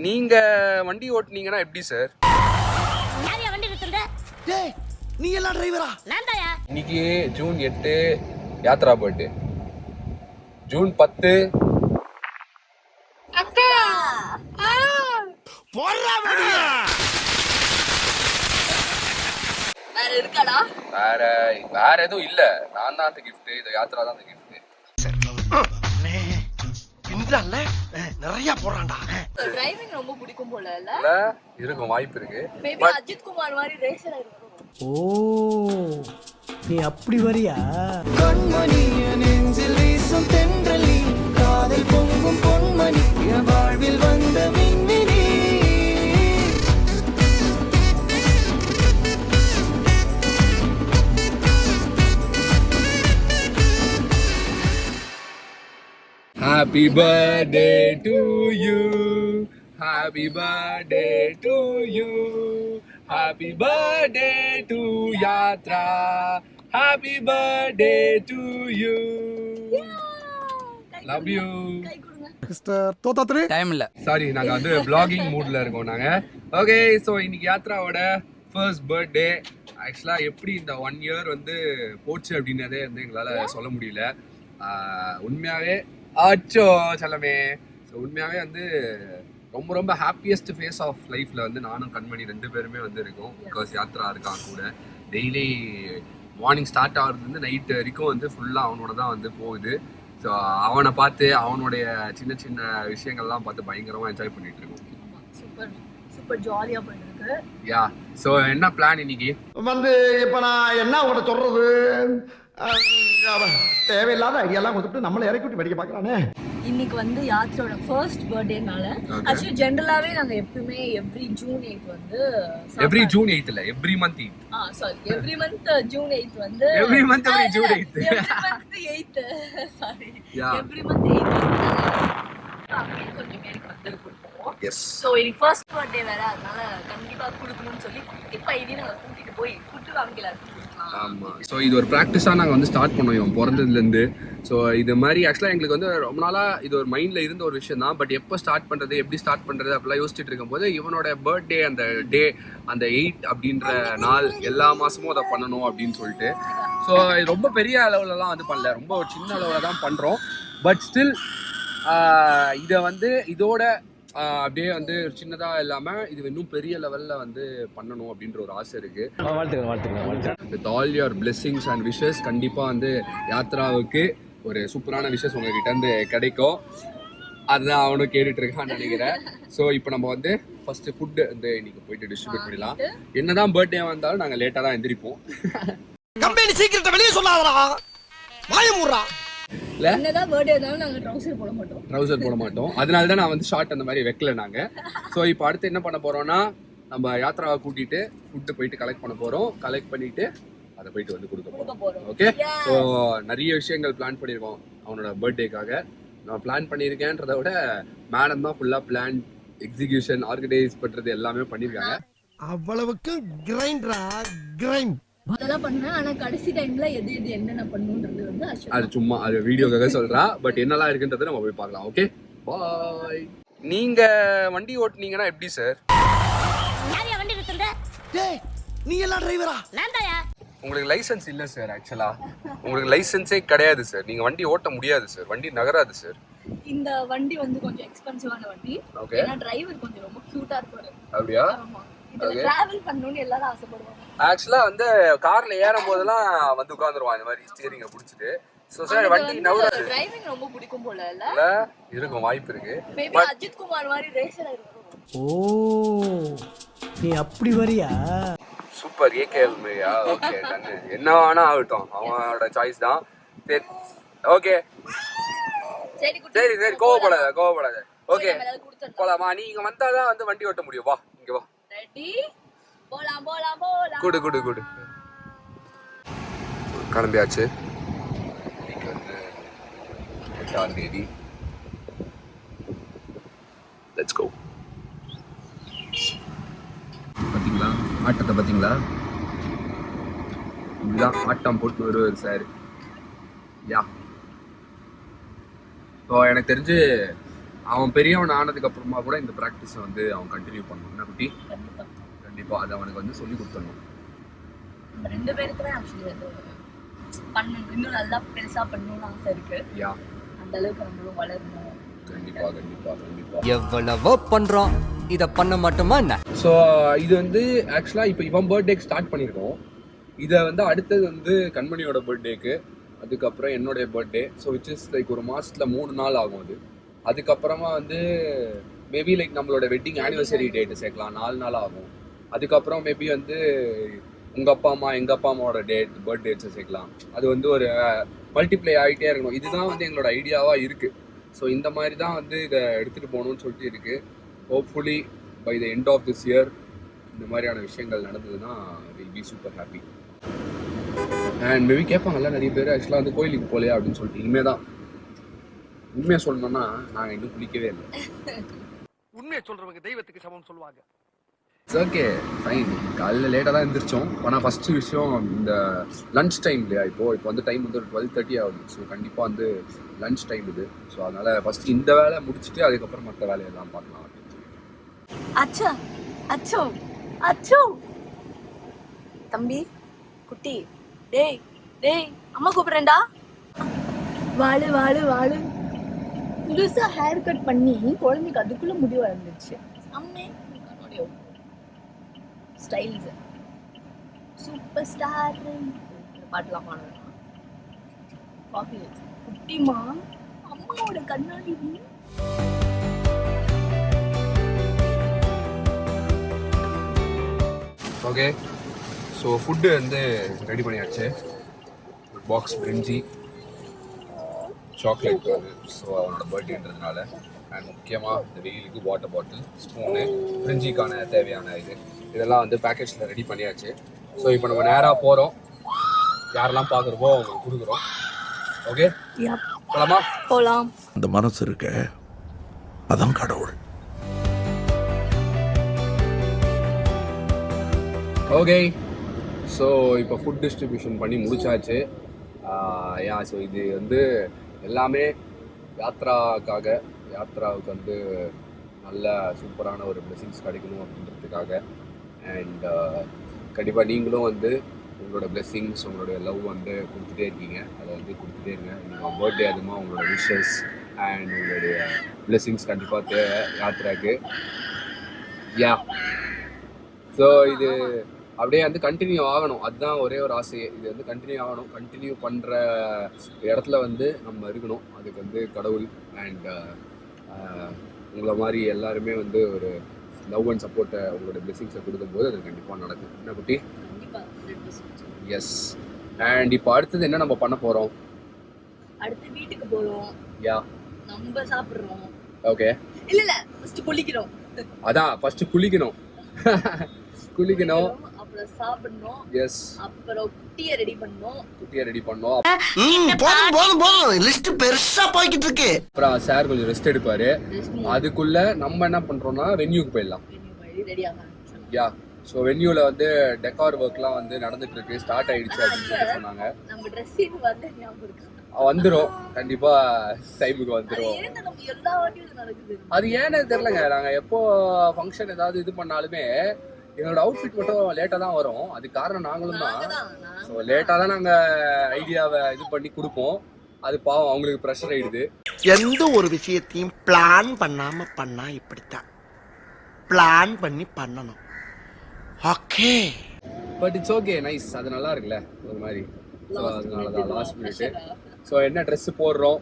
நீங்க வண்டி ஓட்டுனீங்கன்னா எப்படி சார்? யாரையா வண்டி நிறுத்துறத? டேய் நீ எல்லாம் டிரைவரா? நான்தாயா. இன்னைக்கு ஜூன் 8 யாத்ரா பர்த்டே. ஜூன் 10 அக்கா போறா வெளிய. வேற இருக்காடா? வேற எதுவும் இல்ல. நான் தான் அந்த gift. இது யாத்ரா தான் அந்த gift. பின்றால நிறைய போறான்டா. டிரைவிங் ரொம்ப பிடிக்கும் போல இல்ல? இல்ல இருக்கும் வாய்ப்பு இருக்கு. மேபி அஜித் குமார் மாதிரி ரேசர் ஆயிருக்கும். ஓ நீ அப்படி வரியா? கண்மணிய நெஞ்சில் வீசும் தென்றலி காதல் பொங்கும் பொன்மணி என் வாழ்வில் வந்த மின்மினி. Happy birthday to you. Happy birthday to you. Happy birthday to Yatra. Happy birthday to you. Love you. கை கொடுங்க. மிஸ்டர் தோத்தாத்ரி டைம் இல்ல. சாரி, நாங்க வந்து vlogging மூட்ல இருக்கோம் நாங்க. ஓகே, சோ இன்னைக்கு யாத்ராவோட ஃபர்ஸ்ட் பர்த்டே. ஆக்சுவலா எப்படி இந்த 1 இயர் வந்து போச்சு அப்படின்னதே வந்து எங்களால சொல்ல முடியல. உண்மையாவே ஆச்சோ செல்லமே. ஸோ உண்மையாவே வந்து ரொம்ப ரொம்ப ஹாப்பியஸ்ட் ஃபேஸ் ஆஃப் லைஃப்ல வந்து நானும் கண்மணி 2 பேருமே வந்து இருக்கோம். பிகாஸ் யாத்ரா இருக்கான் கூட. டெய்லி மார்னிங் ஸ்டார்ட் ஆகுறது நைட் வரைக்கும் வந்து ஃபுல்லாக அவனோட தான் வந்து போகுது. ஸோ அவனை பார்த்து அவனுடைய சின்ன சின்ன விஷயங்கள்லாம் பார்த்து பயங்கரமாக என்ஜாய் பண்ணிட்டு இருக்கோம். சூப்பர் சூப்பர் ஜாலியா போயிருக்கு. யா, ஸோ என்ன பிளான் இன்னைக்கு? வந்து இப்ப நான் என்ன உங்கள்கிட்ட சொல்றது? தேவையில்லாத ஐடியாலாம் கொடுத்துட்டு நம்மளை இறக்கி விட்டு வெடிக்க பாக்குறானே. இன்னைக்கு வந்து யாத்ராவோட ஃபர்ஸ்ட் பர்த்டேனால ஆக்சுவலி ஜெனரலாவே நாங்க எப்பவுமே எவ்ரி ஜூன் 8 வந்து எவ்ரி ஜூன் 8 இல்ல, every month 8. Sorry every month June 8 வந்து every month June 8. Every month 8 sorry every month 8 கொஞ்சம் பேருக்கு வந்து கொடுப்போம். எஸ். ஸோ இன்னைக்கு ஃபர்ஸ்ட் பர்த்டே வேற, அதனால கண்டிப்பா கொடுக்கணும்னு சொல்லி இப்போ இதையும் நாங்கள் கூட்டிட்டு போய் ஃபுட்டு வாங்கிக்கலாம். ஆமா, ஸோ இது ஒரு ப்ராக்டிஸாக நாங்கள் வந்து ஸ்டார்ட் பண்ணோம் இவன் பிறந்ததுலேருந்து. ஸோ இது மாதிரி ஆக்சுவலாக எங்களுக்கு வந்து ரொம்ப நாளாக இது ஒரு மைண்டில் இருந்த ஒரு விஷயம் தான். பட் எப்போ ஸ்டார்ட் பண்ணுறது, எப்படி ஸ்டார்ட் பண்ணுறது அப்படிலாம் யோசிச்சுட்டு இருக்கும்போது இவனோட பர்த்டே அந்த டே, அந்த 8 அப்படின்ற நாள் எல்லா மாதமும் அதை பண்ணணும் அப்படின்னு சொல்லிட்டு. ஸோ இது ரொம்ப பெரிய அளவுலலாம் வந்து பண்ணல, ரொம்ப ஒரு சின்ன அளவில் தான் பண்ணுறோம். பட் ஸ்டில் இதை வந்து இதோட அப்படியே வந்து சின்னதாக இல்லாமல் இது இன்னும் பெரிய லெவலில் வந்து பண்ணணும் அப்படின்ற ஒரு ஆசை இருக்குது. With all your blessings and wishes கண்டிப்பாக வந்து யாத்ராவுக்கு ஒரு சூப்பரான விஷஸ் உங்ககிட்ட இருந்து கிடைக்கும். அதுதான் அவனும் கேட்டுட்டு இருக்கான்னு நினைக்கிறேன். ஸோ இப்போ நம்ம வந்து ஃபர்ஸ்ட் ஃபுட்டு வந்து இன்னைக்கு போயிட்டு டிஸ்ட்ரிபியூட் பண்ணிடலாம். என்னதான் பர்த்டே வந்தாலும் நாங்கள் லேட்டாக தான் எந்திரிப்போம். கம்பெனி சீக்கிரத்தை வெளியே சொல்லாதடா, வாயமுறா. என்னதான் பர்த்டே இருந்தாலும் நாங்க ட்ரவுசர் போட மாட்டோம். அதனால தான் நான் வந்து ஷார்ட் அந்த மாதிரி வைக்கல நாங்க. ஸோ இப்போ அடுத்து என்ன பண்ண போறோம்னா, நம்ம யாத்ராவை கூட்டிட்டு ஃபுட்டு போயிட்டு கலெக்ட் பண்ண போறோம். கலெக்ட் பண்ணிட்டு அதை போயிட்டு வந்து கொடுக்க போறோம். ஓகே, ஸோ நிறைய விஷயங்கள் பிளான் பண்ணியிருக்கோம் அவனோட பர்த்டேக்காக. நான் பிளான் பண்ணியிருக்கேன்றத விட மேடம் தான் ஃபுல்லா பிளான், எக்ஸிகியூஷன், ஆர்கனைஸ் பண்றது எல்லாமே பண்ணியிருக்காங்க. அவ்வளவுக்கு கிரைண்டரா கிரைண்ட் அதெல்லாம் பண்ணேன். ஆனா கடைசி டைம்ல எது எது என்னென்ன பண்ணுன்றது வந்து அது சும்மா அது வீடியோக்காக சொல்றா. பட் என்னெல்லாம் இருக்குன்றது நம்ம போய் பார்க்கலாம். ஓகே, பாய். நீங்க வண்டி ஓட்டுனீங்கன்னா எப்படி சார்? யாரையா வண்டி நிறுத்துறத? டேய் நீ எல்லாம் டிரைவரா? நான்தாயா. உங்களுக்கு லைசென்ஸ் இல்லை சார். ஆக்சுவலா உங்களுக்கு லைசென்ஸே கிடையாது சார். நீங்க வண்டி ஓட்ட முடியாது சார். வண்டி நகராது சார். இந்த வண்டி வந்து கொஞ்சம் எக்ஸ்பென்சிவான வண்டி. ஓகே, ஏன்னா டிரைவர் கொஞ்சம் ரொம்ப கியூட்டா இருப்பாரு. அப்படியா? ஆமா, இதுல டிராவல் பண்ணனும்னு எல்லாரும் ஆசைப்படுவாங்க. ஆக்சுவலா வந்து கார்ல ஏறும் போதெல்லாம் வந்து உட்கார்ந்துருவான் இந்த மாதிரி ஸ்டீரிங்க பிடிச்சிட்டு. சோ சார் வண்டி நகராது. டிரைவிங் ரொம்ப பிடிக்கும் போல இல்ல? இல்ல இருக்கும் வாய்ப்பு இருக்கு. மேபி அஜித் குமார் மாதிரி ரேசர் ஆயிருக்கும். ஓ நீ அப்படி வரியா? சூப்பர், ஏகேஎல் மாதிரியா? ஓகே, என்ன வேணா ஆகட்டும், அவனோட சாய்ஸ் தான். சரி, ஓகே, சரி சரி சரி, கோவப்படாத. ஓகே போலாமா? நீங்க வந்தாதான் வந்து வண்டி ஓட்ட முடியும். வா இங்க வா. ரெடி, போலாம். குடு கிளம்பியாச்சு. இன்னைக்கு வந்து 8ஆம் தேதி. Let's go. பார்த்தீங்களா ஆட்டத்தை? பார்த்தீங்களா? இப்படிதான் ஆட்டம் போட்டு வருவார் சார். யா, ஸோ எனக்கு தெரிஞ்சு அவன் பெரியவன் ஆனதுக்கு அப்புறமா கூட இந்த ப்ராக்டிஸை வந்து அவன் கண்டினியூ பண்ணணும். என்ன குட்டி? கண்டிப்பா கண்டிப்பாக அதை அவனுக்கு வந்து சொல்லி கொடுத்துடணும். நம்ம 2 பேருக்குமே ஆக்சுவலி அது பண்ணணும், இன்னும் நல்லா பெருசா பண்ணணும்னு ஆசை இருக்கு. யா, அந்த அளவுக்கு நம்மளும் வளரணும். கண்டிப்பாக கண்டிப்பாக கண்டிப்பாக. எவ்வளவோ பண்றோம், இத பண்ண மாட்டோமா என்ன? ஸோ இது வந்து ஆக்சுவலாக இப்போ இவன் பர்த்டேக்கு ஸ்டார்ட் பண்ணியிருக்கோம். இதை வந்து அடுத்தது வந்து கண்மணியோட பர்த்டேக்கு, அதுக்கப்புறம் என்னுடைய birthday. So which is like ஒரு மாதத்தில் 3 நாள் ஆகும் அது. அதுக்கப்புறமா வந்து மேபி லைக் நம்மளோட வெட்டிங் ஆனிவர்சரி டேட்டு சேர்க்கலாம், 4 நாள் ஆகும். அதுக்கப்புறம் மேபி வந்து உங்கள் அப்பா அம்மா எங்கள் அப்பா அம்மாவோட பர்த்டேட்ஸை சேர்க்கலாம். அது வந்து ஒரு மல்டிப்ளை ஆகிட்டே இருக்கணும். இதுதான் வந்து எங்களோட ஐடியாவாக இருக்குது. ஸோ இந்த மாதிரி தான் வந்து இதை எடுத்துகிட்டு போகணும்னு சொல்லிட்டு இருக்குது. Hopefully by the end of this year இந்த மாதிரியான விஷயங்கள் நடந்ததுன்னா will be super happy. And maybe கேட்பாங்கல்ல நிறைய பேர் ஆக்சுவலாக வந்து கோயிலுக்கு போகலையா அப்படின்னு சொல்லிட்டு. இனிமேல் தான் உண்மையாக சொல்லணும்னா நாங்கள் இன்னும் குளிக்கவே இல்லை. உண்மையை சொல்றவங்க தெய்வத்துக்கு சமம் சொல்லுவாங்க. It's okay, fine. காலையில் லேட்டாக தான் எழுந்திரிச்சோம். ஆனால் ஃபஸ்ட்டு விஷயம் இந்த லன்ச் டைம் இல்லையா? இப்போ வந்து டைம் வந்து ஒரு 12:30 ஆகுது. ஸோ கண்டிப்பாக வந்து லன்ச் டைம் இது. ஸோ அதனால் ஃபஸ்ட்டு இந்த வேலை முடிச்சுட்டு அதுக்கப்புறம் மற்ற வேலையெல்லாம் பார்க்கலாம் அப்படின்னு சொல்லி. அச்சா அச்சோ அச்சோ தம்பி குட்டி, டேய் டேய் அம்மா கூப்பிடுறேன்டா. வாழு வாழு வாழு. புதுசா ஹேர் கட் பண்ணி குழந்தைக்கு அதுக்குள்ள முடி வளர்ந்துருச்சு. அம்மே ஸ்டைல்ஸ் சூப்பர் ஸ்டார் பாட்டுலாம் பாடலாம். காப்பி குட்டிமா அம்மாவோட கண்ணாடி. ஓகே, ஸோ ஃபுட்டு வந்து ரெடி பண்ணியாச்சு. பாக்ஸ் பிரிஞ்சி, சாக்லேட் வருது. ஸோ அவனோட பர்த்டேன்றதுனால. அண்ட் முக்கியமாக இந்த வெயிலுக்கு வாட்டர் பாட்டில், ஸ்பூனு, பிரிஞ்சிக்கான தேவையான இதெல்லாம் வந்து பேக்கேஜில் ரெடி பண்ணியாச்சு. ஸோ இப்போ நம்ம நேராக போகிறோம். யாரெல்லாம் பார்க்குறப்போ அவங்களுக்கு கொடுக்குறோம். ஓகே போகலாமா? போகலாம். அந்த மனசு இருக்க, அதான் கடவுள். ஓகே, ஸோ இப்போ ஃபுட் டிஸ்ட்ரிபியூஷன் பண்ணி முடிச்சாச்சு. ஸோ இது வந்து எல்லாமே யாத்ராவுக்கு வந்து நல்ல சூப்பரான ஒரு பிளெஸிங்ஸ் கிடைக்கணும் அப்படின்றதுக்காக. அண்ட் கண்டிப்பாக நீங்களும் வந்து உங்களோட பிளெஸிங்ஸ், உங்களுடைய லவ் வந்து கொடுத்துட்டே இருக்கீங்க. அதை வந்து கொடுத்துட்டே இருங்க. நீங்கள் பர்த்டே அதுமா உங்களோட விஷஸ் அண்ட் உங்களுடைய பிளெஸிங்ஸ் கண்டிப்பாக தேவை யாத்ராக்கு. யா, ஸோ இது அப்படியே வந்து கண்டினியூ ஆகணும். அதுதான் ஒரே ஒரு ஆசையே. இது வந்து கண்டினியூ ஆகணும். கண்டினியூ பண்ணுற இடத்துல வந்து நம்ம இருக்கணும். அதுக்கு வந்து கடவுள் அண்ட் உங்களை மாதிரி எல்லாருமே வந்து ஒரு லவ் அண்ட் சப்போர்ட்டை, உங்களோட பிளெஸிங்ஸை கொடுக்கும்போது அது கண்டிப்பாக நடக்கும். என்ன குட்டி? எஸ். அண்ட் இப்போ அடுத்தது என்ன நம்ம பண்ண போகிறோம்? அடுத்து வீட்டுக்கு போறோம். யா, நம்ம சாப்பிடுறோம். ஓகே. இல்ல ஃபர்ஸ்ட் குளிக்கிறோம். அதான் ஃபர்ஸ்ட் குளிக்கணும். அப்புறம் சாப்பிடணும். எஸ். அப்புறம் குட்டியை ரெடி பண்ணோம். போதும் லிஸ்ட் பெருசா போய்கிட்டு இருக்கு. அப்புறம் சார் கொஞ்சம் ரெஸ்ட் எடுப்பாரு. அதுக்குள்ள நம்ம என்ன பண்றோம்னா வென்யூக்கு போயிடலாம். ரெடி ஆக. யா, ஸோ வென்யூல வந்து டெக்கார் ஒர்க்லாம் வந்து நடந்துட்டு இருக்கு, ஸ்டார்ட் ஆயிடுச்சு அப்படின்னு சொல்லி சொன்னாங்க. நம்ம ட்ரெஸ்ஸிங் வந்து ஞாபகம் இருக்கு. வந்துரும், கண்டிப்பா டைமுக்கு வந்துரும். அது ஏன்னு தெரியலங்க. நாங்க எப்போ ஃபங்க்ஷன் ஏதாவது இது பண்ணாலுமே எங்களோட அவுட்ஃபிட் மட்டும் லேட்டாக தான் வரும். அது காரணம் நாங்களும் தான். ஸோ லேட்டாக தான் நாங்கள் ஐடியாவை இது பண்ணி கொடுப்போம். அது பாவம் அவங்களுக்கு ப்ரெஷர் ஆயிடுது. எந்த ஒரு விஷயத்தையும் பிளான் பண்ணாம பண்ணா இப்படித்தான். பிளான் பண்ணி பண்ணணும். Okay, but it's okay, nice. அது நல்லா இருக்குல்ல ஒரு மாதிரி. ஸோ அதனால தான் லாஸ்ட் மினிட்டு. ஸோ என்ன ட்ரெஸ்ஸு போடுறோம்,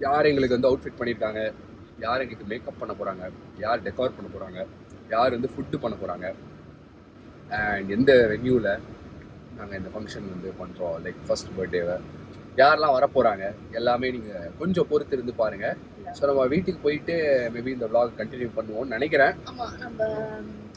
யார் எங்களுக்கு வந்து அவுட்ஃபிட் பண்ணியிருக்காங்க, யார் எங்களுக்கு மேக்கப் பண்ண போகிறாங்க, யார் டெக்கார் பண்ண போகிறாங்க, யார் வந்து ஃபுட்டு பண்ண போகிறாங்க, அண்ட் எந்த வென்யூவில் நாங்கள் இந்த ஃபங்க்ஷன் வந்து பண்ணுறோம், லைக் ஃபர்ஸ்ட் பர்த்டேவை யாரெல்லாம் வர போகிறாங்க எல்லாமே நீங்கள் கொஞ்சம் பொறுத்து இருந்து பாருங்கள். ஸோ நம்ம வீட்டுக்கு போயிட்டு மேபி இந்த vlog கண்டினியூ பண்ணுவோம்னு நினைக்கிறேன். ஆமா, நம்ம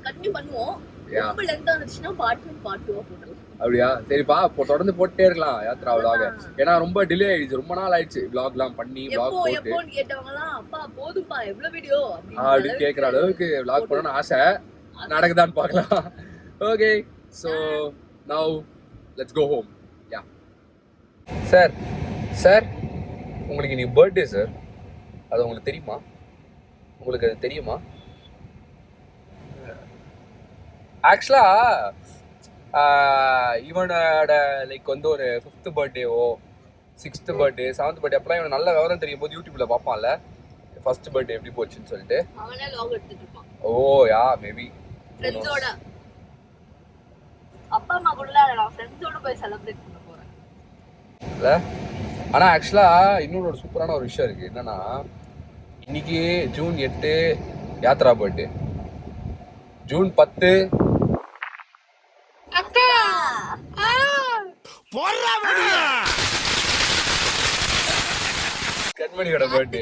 கண்டினியூ பண்ணுவோம். ரொம்ப லென்த்தா இருந்துச்சுன்னா பார்ட் 1 பார்ட் 2 போடலாம். அப்படியா? சரிப்பா, இப்போ தொடர்ந்து போட்டே இருக்கலாம் யாத்ரா vlog. ஏன்னா ரொம்ப டிலே ஆயிடுச்சு, ரொம்ப நாள் ஆயிடுச்சு vlogலாம் பண்ணி vlog போட்டு. எப்போன்னு கேட்டவங்கலாம் அப்பா போதும்பா எவ்வளவு வீடியோ அப்படி கேட்குற அளவுக்கு vlog பண்ணணும்னு ஆசை. நடக்குதான்னு பார்க்கலாம். Okay, so now let's go home. Ya sir, உங்களுக்கு இன்னைக்கு பர்த்டே சார். அது உங்களுக்கு தெரியுமா? உங்களுக்கு அது தெரியுமா? ஆக்சுவலா இவனோட லைக் வந்து ஒரு 5th பர்த்டேவோ 6th birthday 7th birthday அப்பெல்லாம் இவன் நல்ல விவரம் தெரியும் போது யூடியூப்ல பார்ப்பான்ல ஃபர்ஸ்ட் பர்த்டே எப்படி போச்சுன்னு சொல்லிட்டு. அவனே லாக் எடுத்துட்டு இருப்பான். ஓ யா மேபி ஃப்ரெண்ட்ஸோட. அப்பா அம்மா கூட நான் ஃப்ரெண்ட்ஸோட போய் செலிப்ரேட் பண்ண போறேன். இல்ல ஆனா ஆக்சுவலா இன்னொரு சூப்பரான ஒரு விஷயம் இருக்கு. என்னன்னா இன்னைக்கு ஜூன் 8 யாத்ரா பர்த்டே, ஜூன் 10 கண்மணியோட பர்த்டே.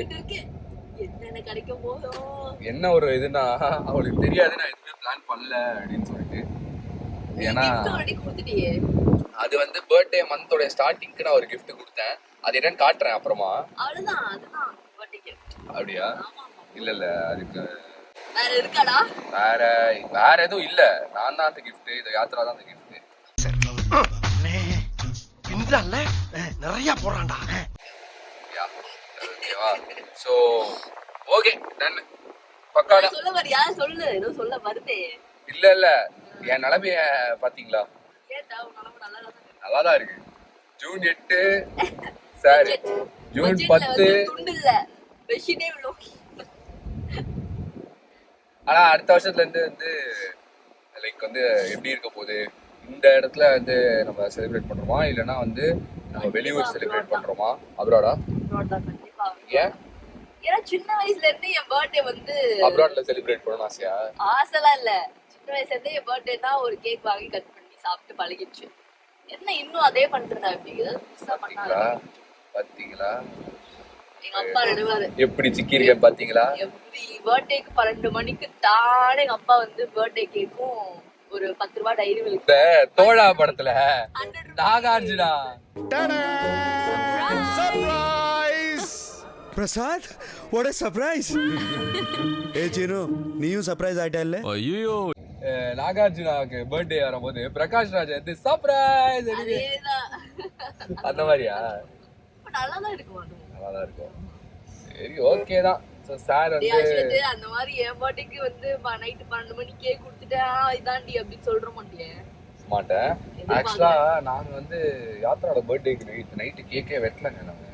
என்ன கிடைக்க போதோ. என்ன ஒரு இதுனா அவளுக்கு தெரியாது நான் எதுவுமே பிளான் பண்ணல அப்படின்னு சொல்லிட்டு. ஏன்னா கொடுத்துட்டியே. அது வந்து பர்த்டே மந்தோட ஸ்டார்டிங்க்கு நான் ஒரு gift கொடுத்தேன். அது என்னன்னு காட்டுறேன் அப்புறமா. அவ்வளவுதான், அதுதான் பர்த்டே கிஃப்ட். அப்படியா? இல்ல அதுக்கு வேற இருக்காடா? வேற எதுவும் இல்ல. நான் தான் அந்த gift, இது யாத்ரா தான் அந்த gift. பின்றால நிறைய போறான்டா. ஓகேவா? So okay done. பக்காடா. சொல்ல வரியா? சொல்லு, ஏதோ சொல்ல வருதே. இல்ல என் நிலைமைய பாத்தீங்களா? ஏன்டா உன் நிலைமை நல்லா தான் இருக்கு. ஜூன் 8 சாரி ஜூன் 10 துண்டு இல்ல பெஷிட்டே விழோ. ஆனா அடுத்த வருஷத்துல இருந்து வந்து லைக் வந்து எப்படி இருக்க போகுது, இந்த இடத்துல வந்து நம்ம செலிப்ரேட் பண்றோமா இல்லனா வந்து நம்ம வெளியூர் செலிப்ரேட் பண்றோமா? அப்ராடா? கண்டிப்பா. ஏன்? ஏன்னா சின்ன வயசுல இருந்து என் பர்த்டே வந்து அப்ராட்ல செலிப்ரேட் பண்ணணும் ஆசையா? ஆசைலாம் இல்ல. சின்ன வயசுல இருந்து என் பர்த்டேனா ஒரு கேக் வாங்கி கட் பண்ணி சாப்பிட்டு பழகிடுச்சு. என்ன இன்னும் அதே பண்றதா? பாத்தீங்களா எங்க அப்பா நடுவாரு எப்படி சிக்கிருக்கேன் பாத்தீங்களா? எப்படி பர்த்டேக்கு 12 மணிக்கு தானே எங்க அப்பா வந்து பர்த்டே கேக்கும் ஒரு 10 ரூபாய் டைரி மில்க். இந்த தோழா படத்துல Nagarjuna Prasad, what a surprise. ஏய் சீனு, நீயும் சர்ப்ரைஸ் ஆயிட்டல்ல? ஐயோ, நாகார்ஜுனாவுக்கு பர்த்டே வரும்போது பிரகாஷ் ராஜ் வந்து சர்ப்ரைஸ் அதேதான். அந்த மாதிரியா? நல்லாதான் இருக்கும். நல்லாதான் இருக்கும். சரி ஓகே தான். சார் வந்து அந்த மாதிரி என் பர்த்டேக்கு வந்து நைட்டு 12 மணிக்கு கேக் கொடுத்துட்டா இதாண்டி அப்படின்னு சொல்ற மாட்டியே மாட்டேன். ஆக்சுவலா நாங்க வந்து யாத்ராவோட பர்த்டேக்கு நைட்டு கேக்கே வெட்டலங்க நாங்க.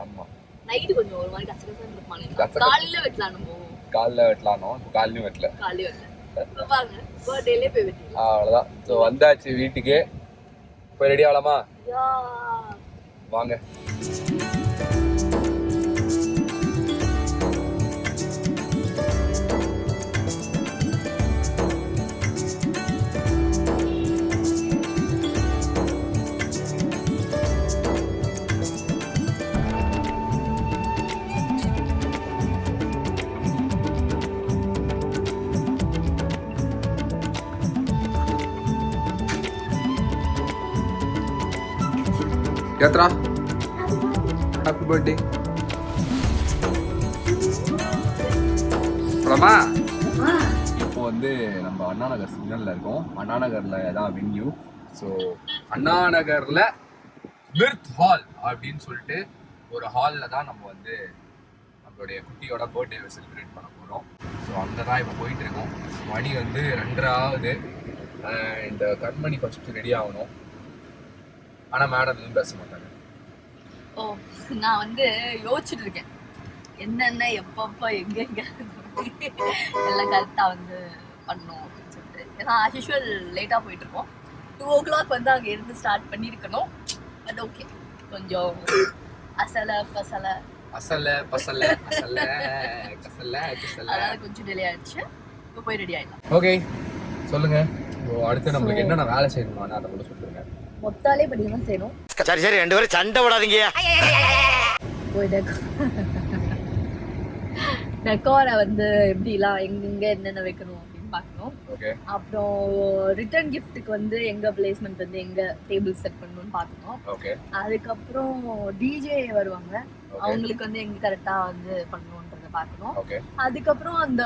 ஆமா நைட்டு கொஞ்சம் ஒரு மாதிரி கசகசன்னு இருப்பானே. காலையில வெட்டலாம். நம்ம காலைல வெட்டலானோ, காலையும் வெட்டல. காலையில வெட்டல. பாருங்க பர்த்டேலயே போய் வெட்டலாம். அவ்வளவுதான். ஸோ வந்தாச்சு வீட்டுக்கு. போய் ரெடி ஆகலாமா? வாங்க. Yatra happy birthday. போலாமா? இப்போ வந்து நம்ம அண்ணா நகர் சிக்னல்ல இருக்கோம். அண்ணா நகர்ல தான் வென்யூ. ஸோ அண்ணா நகர்ல மிர்த் ஹால் அப்படின்னு சொல்லிட்டு ஒரு ஹாலில் தான் நம்ம வந்து நம்மளுடைய குட்டியோட பர்த்டேவை செலிப்ரேட் பண்ண போகிறோம். ஸோ அங்கே தான் இப்போ போயிட்டு இருக்கோம். மணி வந்து 2:30 ஆகுது. அண்ட் கண்மணி ஃபர்ஸ்ட் ரெடி ஆகணும். ஆனால் மேடம் எதுவும் பேச மாட்டாங்க. ஓ, நான் வந்து யோசிச்சுட்டு இருக்கேன் என்னென்ன எப்பப்போ எங்க எல்லாம் கரெக்டாக வந்து பண்ணணும் அப்படின்னு சொல்லிட்டு. ஏன்னா ஆஸ் யூஷுவல் லேட்டாக போயிட்டு இருக்கோம். 2 o'clock வந்து அங்கே இருந்து ஸ்டார்ட் பண்ணியிருக்கணும். பட் ஓகே, கொஞ்சம் அதனால கொஞ்சம் டிலே ஆயிடுச்சு. இப்போ போய் ரெடி ஆயிடலாம். ஓகே சொல்லுங்க. அடுத்து நம்மளுக்கு என்னென்ன வேலை செய்யணுமா அதை மட்டும் சொல்லுங்க. மொத்தாலே படிக்க தான் செய்யணும். சரி சரி, 2 பேரும் சண்டை விடாதீங்க. போய் டெக்கோரை வந்து எப்படிலாம் எங்கெங்க என்னென்ன வைக்கணும் அப்படின்னு பார்க்கணும். அப்புறம் ரிட்டர்ன் கிஃப்ட்டுக்கு வந்து எங்க பிளேஸ்மெண்ட் வந்து எங்க டேபிள் செட் பண்ணணும்னு பார்க்கணும். அதுக்கப்புறம் டிஜே வருவாங்க, அவங்களுக்கு வந்து எங்க கரெக்டா வந்து பண்ணணும்ன்றத பார்க்கணும். அதுக்கப்புறம் அந்த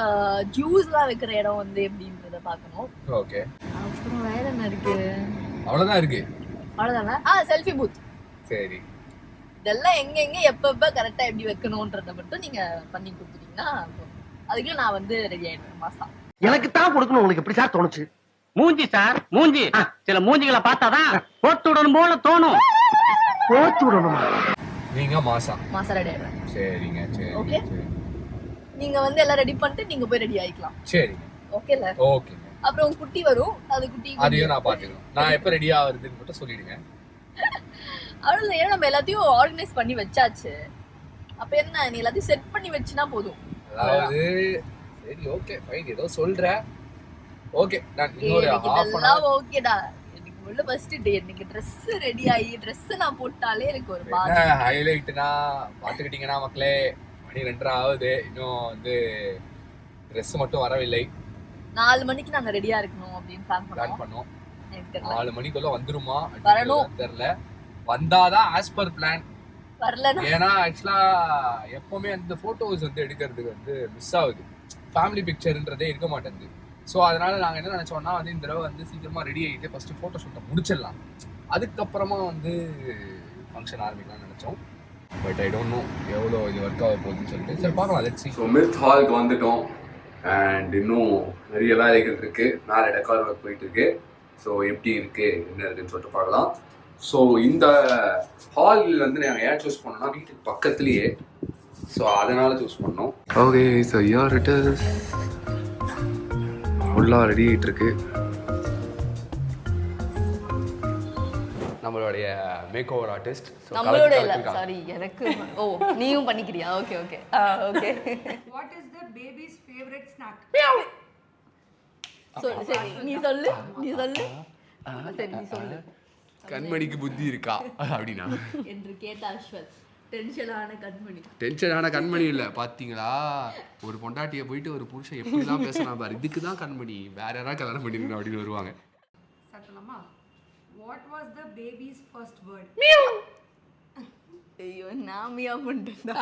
ஜூஸ்லாம் வைக்கிற இடம் வந்து எப்படின்றத பார்க்கணும். அப்புறம் வேற என்ன இருக்கு? அவ்வளவுதான் இருக்கு. அவ்வளவுதானே? Selfie booth. சரி இதெல்லாம் எங்க எப்ப கரெக்டா எப்படி வைக்கணும்ன்றத மட்டும் நீங்க பண்ணி கொடுத்துட்டீங்கன்னா போதும். அதுக்குள்ள நான் வந்து ரெடி ஆயிடுவேன் மாசா. எனக்கு தான் கொடுக்கணும் உங்களுக்கு எப்படி சார் தோணுச்சு? மூஞ்சி சார் மூஞ்சி சில மூஞ்சிகளை பார்த்தாதான் போட்டு விடணும் போல தோணும். போட்டு விடணுமா? நீங்க மாசா ரெடி ஆயிடுவேன். சரிங்க சரி ஓகே. நீங்க வந்து எல்லாம் ரெடி பண்ணிட்டு நீங்க போய் ரெடி ஆயிக்கலாம். சரிங்க ஓகேல? ஓகே. அப்புறம் உங்க குட்டி வரும், அது குட்டி அதையும் நான் பாத்துக்கிறேன். நான் எப்ப ரெடி ஆவறதுன்னு மட்டும் சொல்லிடுங்க. அவ்வளவு ஏன்னா நம்ம எல்லாத்தையும் ஆர்கனைஸ் பண்ணி வச்சாச்சு. அப்ப என்ன நீ எல்லாத்தையும் செட் பண்ணி வச்சினா போதும். அதாவது சரி ஓகே ஃபைன் ஏதோ சொல்ற. ஓகே நான் இன்னொரு half an hour ஓகேடா. எனக்கு முள்ள ஃபர்ஸ்ட் டே எனக்கு Dress ரெடி ஆயி Dress நான் போட்டாலே எனக்கு ஒரு பாதி. ஹைலைட்னா பாத்துக்கிட்டீங்கன்னா மக்களே மணி 2:30 ஆகுது. இன்னும் வந்து Dress மட்டும் வரவில்லை. 4 மணிக்கு நாங்க ரெடியா இருக்கணும் அப்படின்னு பிளான் பண்ணோம். எனக்கு தெரியல. 4 மணிக்குள்ள வந்துருமா வரணும். தெரியல. வந்தாதான் ஆஸ் பர் பிளான். வரலனா ஏன்னா ஆக்சுவலா எப்பவுமே அந்த போட்டோஸ் வந்து எடுக்கிறதுக்கு வந்து மிஸ் ஆகுது. ஃபேமிலி பிக்சர்ன்றதே இருக்க மாட்டேங்குது. ஸோ அதனால நாங்கள் என்ன நினச்சோம்னா வந்து இந்த தடவை வந்து சீக்கிரமாக ரெடி ஆகிட்டு ஃபர்ஸ்ட் ஃபோட்டோ ஷூட்டை முடிச்சிடலாம். அதுக்கப்புறமா வந்து ஃபங்க்ஷன் ஆரம்பிக்கலாம்னு நினச்சோம். பட் ஐ டோன்ட் நோ எவ்வளோ இது ஒர்க் ஆக போகுதுன்னு சொல்லிட்டு சரி பார்க்கலாம். லெட்ஸ் ஸோ மிர்த் ஹாலுக்கு வந்துட்டோம். அண்ட் இன்னும் நிறைய வேலைகள் இருக்கு. மேலே டெக்கார் ஒர்க் போயிட்டு இருக்கு. ஸோ எப்படி இருக்கு என்ன இருக்குன்னு சொல்லிட்டு பார்க்கலாம். ஸோ இந்த ஹால் வந்து நாங்கள் ஏன் சூஸ் பண்ணோம்னா வீட்டுக்கு பக்கத்துலேயே. ஸோ அதனால சூஸ் பண்ணோம். ஓகே ஸோ யார் இட் இஸ் ஃபுல்லாக ரெடி ஆகிட்டு இருக்கு. நம்மளுடைய மேக் ஓவர் ஆர்டிஸ்ட். நம்மளோட இல்ல சாரி எனக்கு நீயும் பண்ணிக்கிறியா? Okay okay okay. What is the baby's favourite snack? சரி நீ சொல்லு சரி நீ சொல்லு. கண்மணிக்கு புத்தி இருக்கா அப்படின்னா என்று கேட்ட அஸ்வத் டென்ஷனான கண்மணி இல்லை பார்த்தீங்களா? ஒரு பொண்டாட்டியை போயிட்டு ஒரு புருஷன் எப்படிலாம் பேசலாம் பாரு. இதுக்கு தான் கண்மணி, வேற யாராவது கல்யாணம் பண்ணிருக்கணும் அப்படின்னு வருவாங்க. சட்டலாமா? What was the baby's first word? ஐயோ நான் மியா பண்ணிட்டேன்.